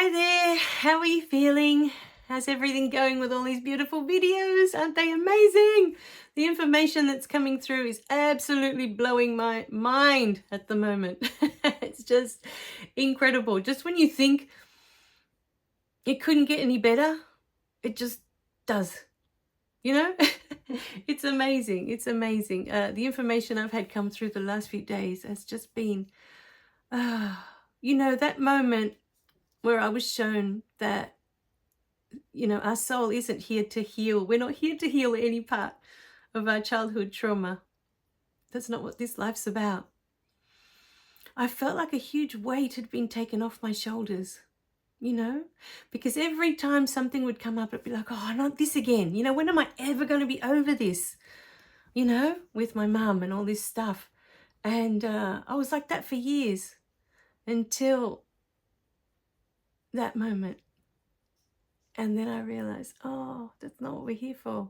Hi there, how are you feeling? How's everything going with all these beautiful videos? Aren't they amazing? The information that's coming through is absolutely blowing my mind at the moment. It's just incredible. Just when you think it couldn't get any better, it just does. You know, it's amazing. It's amazing. The information I've had come through the last few days has just been, that moment where I was shown that, our soul isn't here to heal. We're not here to heal any part of our childhood trauma. That's not what this life's about. I felt like a huge weight had been taken off my shoulders, because every time something would come up, it'd be like, oh, not this again. When am I ever going to be over this, with my mum and all this stuff. And I was like that for years until that moment. And then I realized, oh, that's not what we're here for.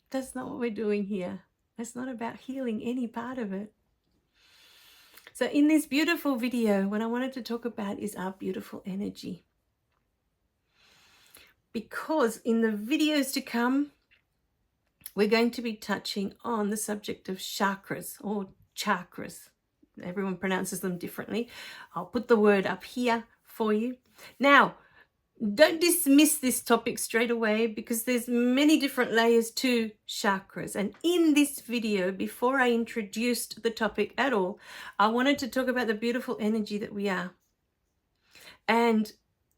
That's not what we're doing here. It's not about healing any part of it. So in this beautiful video, what I wanted to talk about is our beautiful energy. Because in the videos to come, we're going to be touching on the subject of chakras or chakras. Everyone pronounces them differently. I'll put the word up here for you. Now, don't dismiss this topic straight away because there's many different layers to chakras. And in this video, before I introduced the topic at all, I wanted to talk about the beautiful energy that we are. And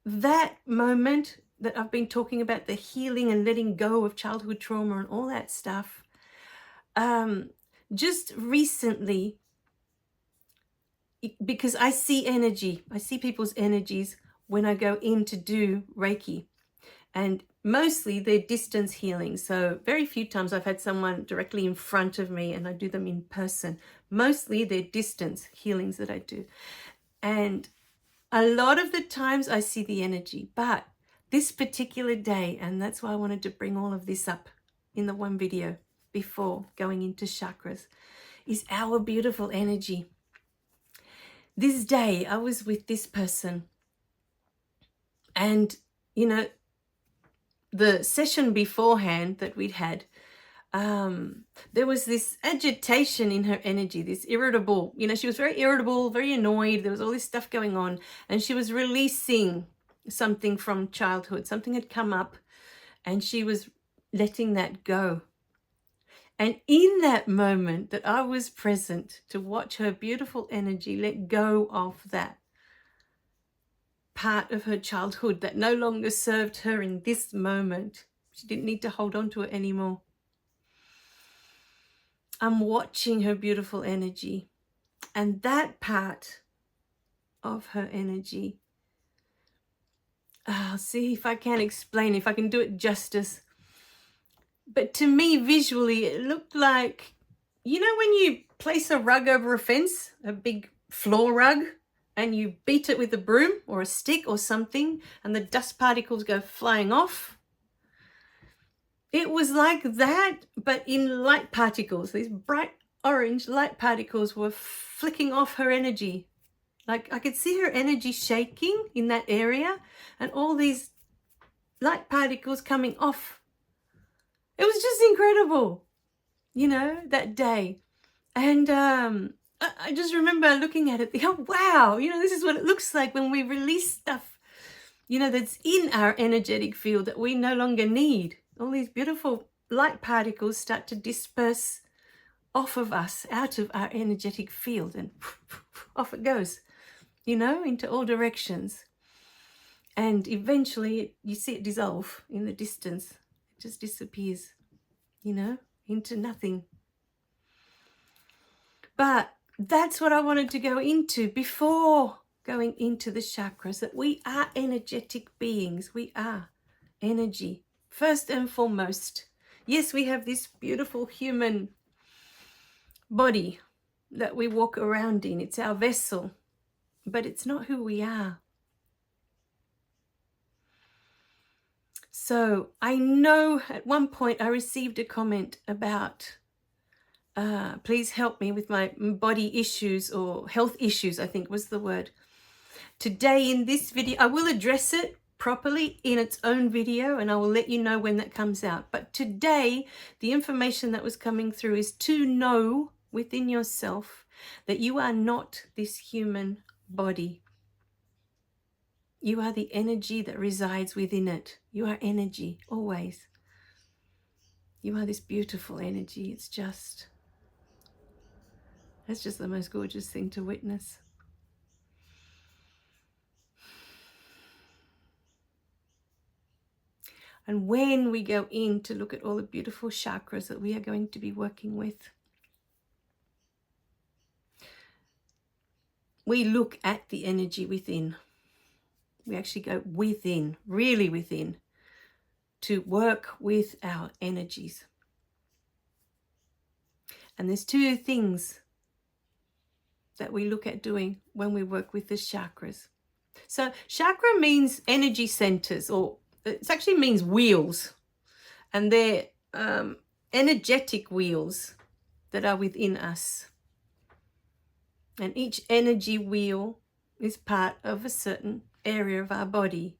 that moment that I've been talking about, the healing and letting go of childhood trauma and all that stuff, just recently, because I see energy, I see people's energies when I go in to do Reiki, and mostly they're distance healing. So very few times I've had someone directly in front of me and I do them in person. Mostly they're distance healings that I do. And a lot of the times I see the energy, but this particular day, and that's why I wanted to bring all of this up in the one video before going into chakras, is our beautiful energy. This day I was with this person, and the session beforehand that we'd had, there was this agitation in her energy, this irritable, she was very irritable, very annoyed. There was all this stuff going on, and she was releasing something from childhood. Something had come up and she was letting that go. And in that moment that I was present to watch her beautiful energy let go of that part of her childhood that no longer served her in this moment. She didn't need to hold on to it anymore. I'm watching her beautiful energy, and that part of her energy, I'll see if I can explain, if I can do it justice. But to me, visually, it looked like, when you place a rug over a fence, a big floor rug, and you beat it with a broom or a stick or something, and the dust particles go flying off. It was like that, but in light particles. These bright orange light particles were flicking off her energy. Like I could see her energy shaking in that area, and all these light particles coming off. It was just incredible, that day. And I just remember looking at it, oh, wow, this is what it looks like when we release stuff, that's in our energetic field that we no longer need. All these beautiful light particles start to disperse off of us, out of our energetic field, and off it goes, into all directions. And eventually you see it dissolve in the distance. It just disappears, into nothing. But that's what I wanted to go into before going into the chakras, that we are energetic beings. We are energy, first and foremost. Yes, we have this beautiful human body that we walk around in. It's our vessel, but it's not who we are. So I know at one point I received a comment about, please help me with my body issues, or health issues, I think was the word. Today in this video, I will address it properly in its own video, and I will let you know when that comes out. But today, the information that was coming through is to know within yourself that you are not this human body. You are the energy that resides within it. You are energy, always. You are this beautiful energy. It's just the most gorgeous thing to witness. And when we go in to look at all the beautiful chakras that we are going to be working with, we look at the energy within. We actually go within, really within, to work with our energies. And there's two things that we look at doing when we work with the chakras. So chakra means energy centers, or it actually means wheels. And they're energetic wheels that are within us. And each energy wheel is part of a certain area of our body,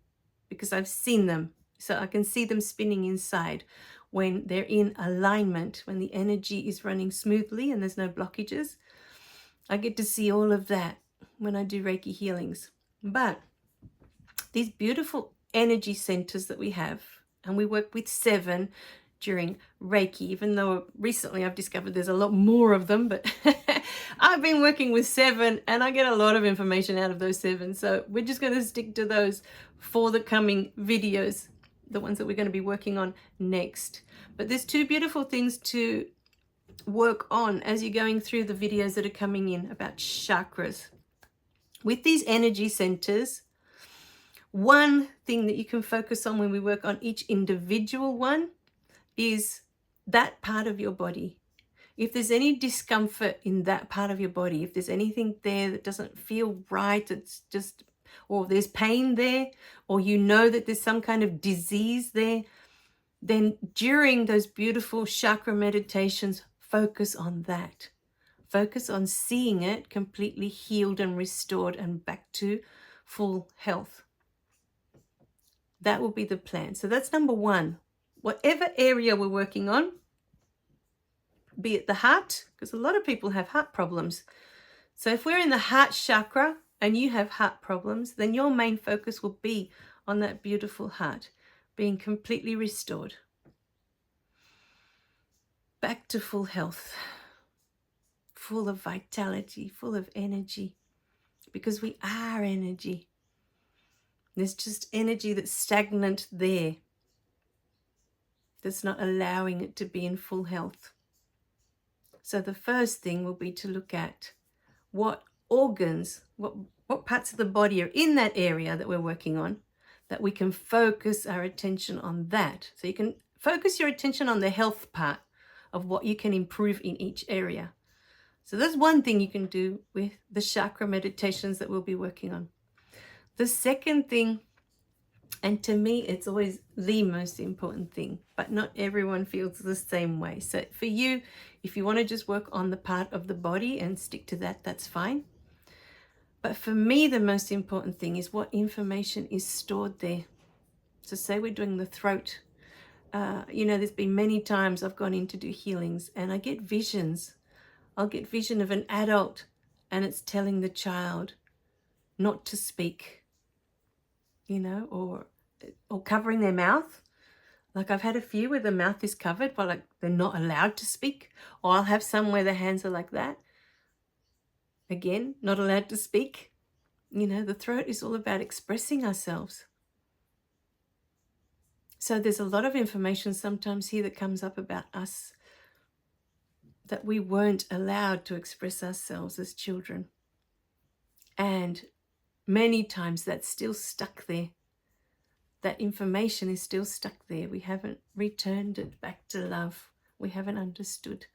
because I've seen them. So I can see them spinning inside when they're in alignment, when the energy is running smoothly and there's no blockages. I get to see all of that when I do Reiki healings. But these beautiful energy centers that we have, and we work with 7 during Reiki, even though recently I've discovered there's a lot more of them, but I've been working with 7 and I get a lot of information out of those 7. So we're just going to stick to those for the coming videos, the ones that we're going to be working on next. But there's 2 beautiful things to work on as you're going through the videos that are coming in about chakras. With these energy centers, one thing that you can focus on when we work on each individual one is that part of your body. If there's any discomfort in that part of your body, if there's anything there that doesn't feel right, it's just, or there's pain there, or you know that there's some kind of disease there, then during those beautiful chakra meditations, focus on that. Focus on seeing it completely healed and restored and back to full health. That will be the plan. So that's number 1. Whatever area we're working on, be it the heart, because a lot of people have heart problems. So if we're in the heart chakra and you have heart problems, then your main focus will be on that beautiful heart being completely restored, back to full health, full of vitality, full of energy, because we are energy. There's just energy that's stagnant there, that's not allowing it to be in full health. So the first thing will be to look at what organs, what parts of the body are in that area that we're working on, that we can focus our attention on that. So you can focus your attention on the health part of what you can improve in each area. So that's one thing you can do with the chakra meditations that we'll be working on. The second thing, and to me, it's always the most important thing, but not everyone feels the same way. So for you, if you want to just work on the part of the body and stick to that, that's fine. But for me, the most important thing is what information is stored there. So say we're doing the throat. There's been many times I've gone in to do healings and I get visions. I'll get vision of an adult and it's telling the child not to speak, or covering their mouth. Like I've had a few where the mouth is covered, but like they're not allowed to speak. Or I'll have some where the hands are like that. Again, not allowed to speak. The throat is all about expressing ourselves. So there's a lot of information sometimes here that comes up about us, that we weren't allowed to express ourselves as children. And many times that's still stuck there. That information is still stuck there. We haven't returned it back to love. We haven't understood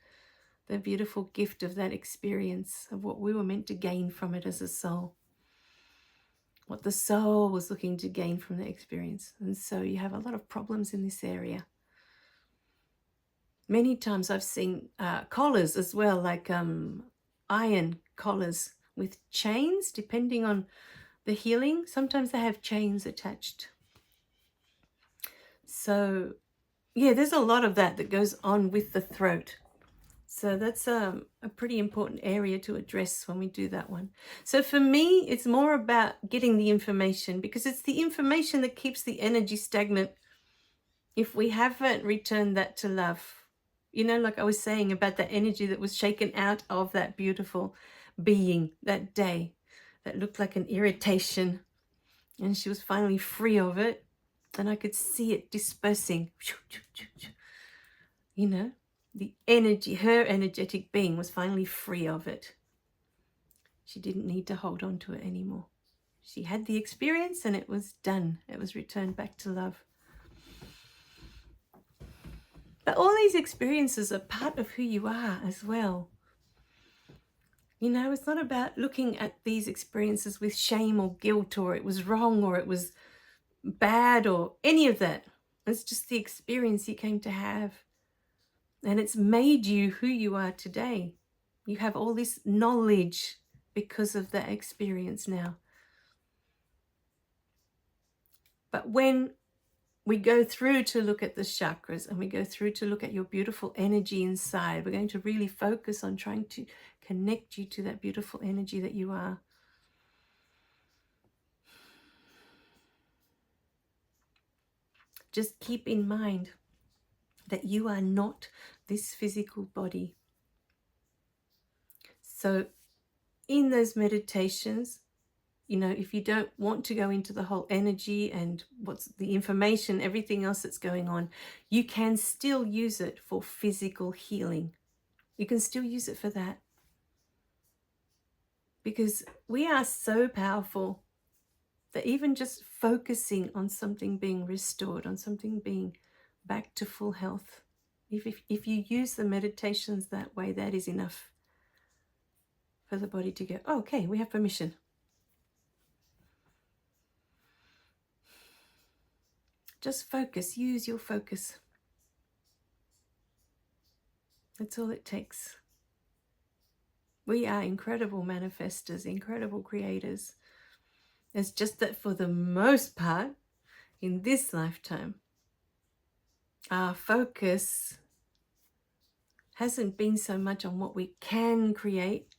the beautiful gift of that experience, of what we were meant to gain from it as a soul. What the soul was looking to gain from the experience. And so you have a lot of problems in this area. Many times I've seen collars as well, like iron collars with chains, depending on the healing, sometimes they have chains attached. So yeah, there's a lot of that goes on with the throat. So that's a pretty important area to address when we do that one. So for me, it's more about getting the information, because it's the information that keeps the energy stagnant if we haven't returned that to love. You know, like I was saying about that energy that was shaken out of that beautiful being that day that looked like an irritation, and she was finally free of it, and I could see it dispersing. You know, the energy, her energetic being was finally free of it. She didn't need to hold on to it anymore. She had the experience and it was done. It was returned back to love. But all these experiences are part of who you are as well. You know, it's not about looking at these experiences with shame or guilt, or it was wrong or it was bad or any of that. It's just the experience you came to have. And it's made you who you are today. You have all this knowledge because of that experience now. But when we go through to look at the chakras and we go through to look at your beautiful energy inside, we're going to really focus on trying to connect you to that beautiful energy that you are. Just keep in mind that you are not this physical body. So in those meditations, you know, if you don't want to go into the whole energy and what's the information, everything else that's going on, you can still use it for physical healing. You can still use it for that. Because we are so powerful that even just focusing on something being restored, on something being back to full health, if you use the meditations that way, that is enough for the body to go, oh, okay, we have permission. Just focus, use your focus. That's all it takes. We are incredible manifestors, incredible creators. It's just that for the most part, in this lifetime, our focus hasn't been so much on what we can create,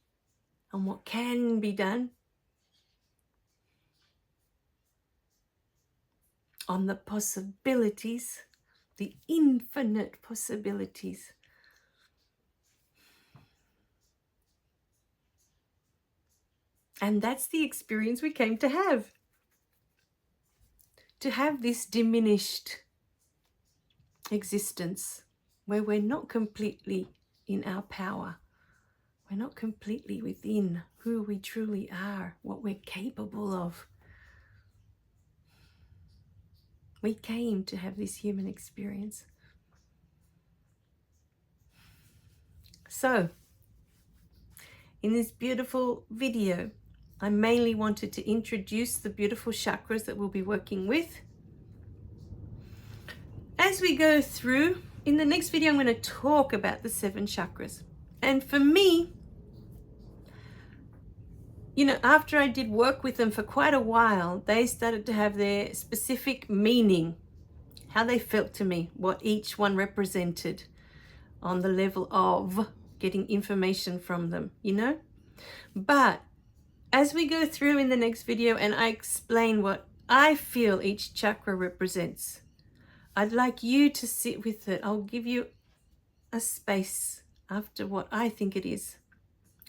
on what can be done, on the possibilities, the infinite possibilities. And that's the experience we came to have. To have this diminished existence where we're not completely in our power. We're not completely within who we truly are, what we're capable of. We came to have this human experience. So, in this beautiful video, I mainly wanted to introduce the beautiful chakras that we'll be working with. As we go through, in the next video, I'm going to talk about the 7 chakras. And for me, you know, after I did work with them for quite a while, they started to have their specific meaning, how they felt to me, what each one represented on the level of getting information from them, you know? But as we go through in the next video and I explain what I feel each chakra represents, I'd like you to sit with it. I'll give you a space after what I think it is,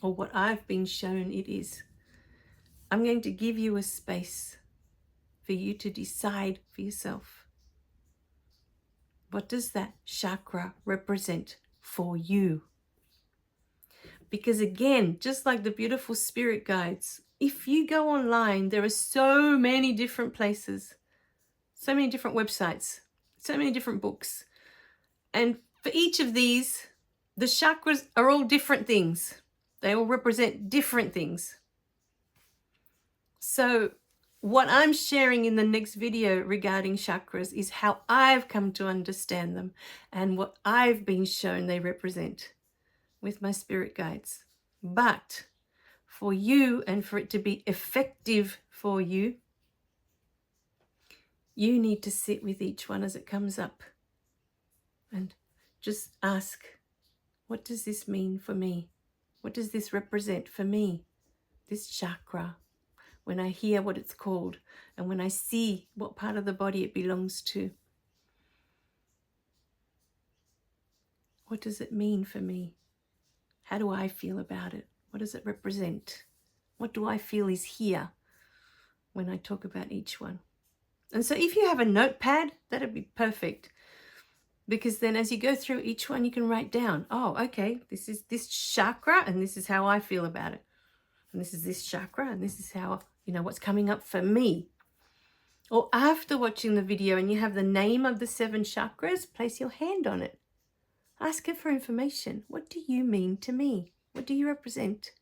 or what I've been shown it is. I'm going to give you a space for you to decide for yourself. What does that chakra represent for you? Because again, just like the beautiful spirit guides, if you go online, there are so many different places, so many different websites, so many different books. And for each of these, the chakras are all different things. They all represent different things. So what I'm sharing in the next video regarding chakras is how I've come to understand them and what I've been shown they represent with my spirit guides. But for you and for it to be effective for you, you need to sit with each one as it comes up and just ask, what does this mean for me? What does this represent for me? This chakra, when I hear what it's called and when I see what part of the body it belongs to. What does it mean for me? How do I feel about it? What does it represent? What do I feel is here when I talk about each one? And so if you have a notepad, that'd be perfect. Because then as you go through each one, you can write down, oh, okay, this is this chakra and this is how I feel about it. And this is this chakra and this is how, what's coming up for me. Or after watching the video and you have the name of the 7 chakras, place your hand on it. Ask it for information. What do you mean to me? What do you represent?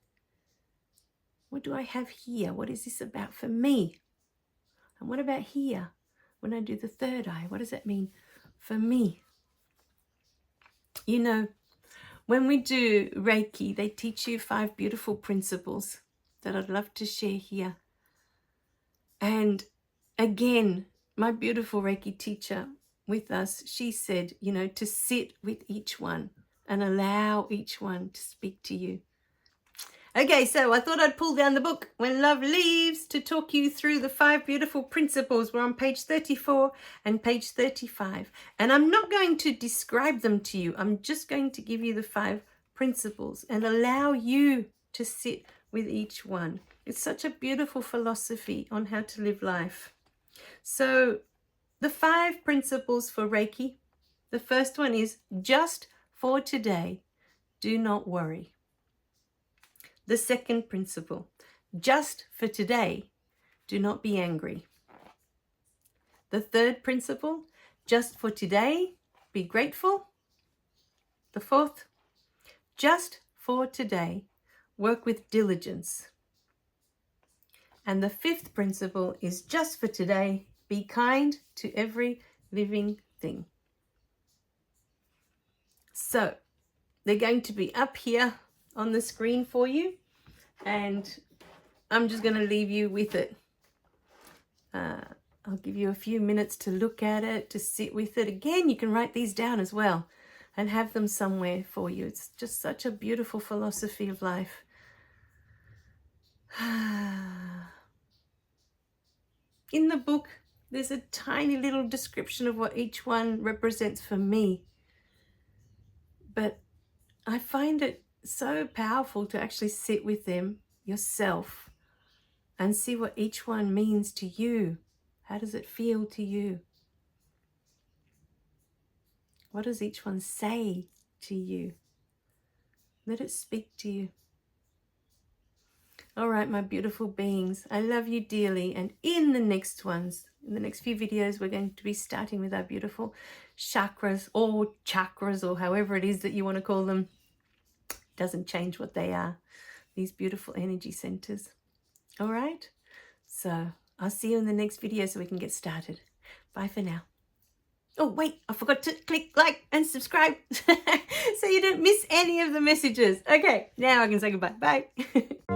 What do I have here? What is this about for me? And what about here? When I do the third eye, what does that mean for me? When we do Reiki, they teach you 5 beautiful principles that I'd love to share here. And again, my beautiful Reiki teacher with us, she said, to sit with each one and allow each one to speak to you. Okay, so I thought I'd pull down the book When Love Leaves to talk you through the 5 beautiful principles. We're on page 34 and page 35. And I'm not going to describe them to you. I'm just going to give you the 5 principles and allow you to sit with each one. It's such a beautiful philosophy on how to live life. So the 5 principles for Reiki. The first one is just for today, do not worry. The second principle, just for today, do not be angry. The third principle, just for today, be grateful. The fourth, just for today, work with diligence. And the 5th principle is just for today, be kind to every living thing. So they're going to be up here on the screen for you, and I'm just going to leave you with it. I'll give you a few minutes to look at it, to sit with it. Again, you can write these down as well and have them somewhere for you. It's just such a beautiful philosophy of life. In the book, there's a tiny little description of what each one represents for me. But I find it so powerful to actually sit with them yourself and see what each one means to you. How does it feel to you? What does each one say to you? Let it speak to you. All right, my beautiful beings, I love you dearly. And in the next few videos, we're going to be starting with our beautiful chakras or however it is that you want to call them. Doesn't change what they are, these beautiful energy centers. All right, so I'll see you in the next video so we can get started. Bye for now. Oh wait, I forgot to click like and subscribe so you don't miss any of the messages. Okay, now I can say goodbye. Bye.